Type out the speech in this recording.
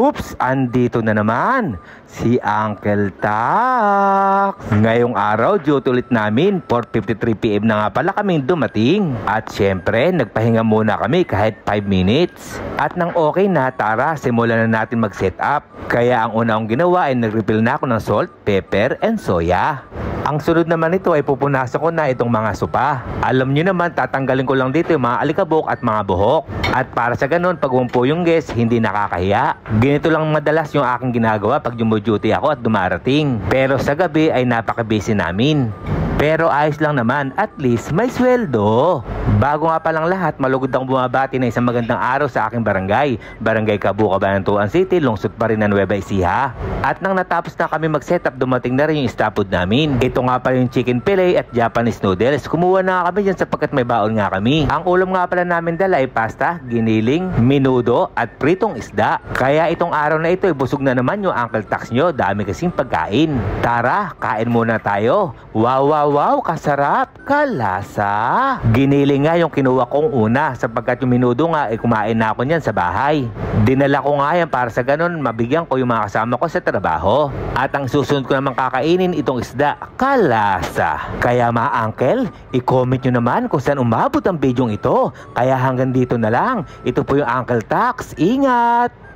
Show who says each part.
Speaker 1: Oops! Andito na naman si Uncle Tax. Ngayong araw, duty ulit namin. 4:53 PM na nga pala kaming dumating. At syempre, nagpahinga muna kami kahit 5 minutes. At nang okay na, tara, simulan na natin mag-set up. Kaya ang una kong ginawa ay nag-refill na ako ng salt, pepper, and soya. Ang sunod naman nito ay pupunasan ko na itong mga sopa. Alam nyo naman, tatanggalin ko lang dito yung mga alikabok at mga buhok. At para sa ganun, pag umpo yung guest, hindi nakakahiya. Ganito lang madalas yung aking ginagawa pag duty ako at dumarating. Pero sa gabi ay napaka-busy namin. Pero ayos lang naman, at least may sweldo. Bago nga palang lahat, malugod akong bumabati na isang magandang araw sa aking barangay. Barangay Cabuca, Cabanatuan City, lungsod pa rin ng Nueva Ecija. At nang natapos na kami mag-setup, dumating na rin yung staff food namin. Ito nga pala yung chicken fillet at Japanese noodles. Kumuha na kami dyan sapagkat may baon nga kami. Ang ulam nga pala namin dala ay pasta, giniling, menudo at pritong isda. Kaya itong araw na ito ay busog na naman yung Uncle Tax nyo. Dami kasing pagkain. Tara, kain muna tayo. Wow, kasarap, kalasa. Giniling nga yung kinuha kong una sapagkat yung menudo nga ay kumain na ako niyan sa bahay. Dinala ko nga yan para sa ganun mabigyan ko yung mga kasama ko sa trabaho. At ang susunod ko naman kakainin itong isda, kalasa. Kaya mga uncle, i-comment nyo naman kung saan umabot ang bidyong ito. Kaya hanggang dito na lang. Ito po yung Uncle Tax. Ingat!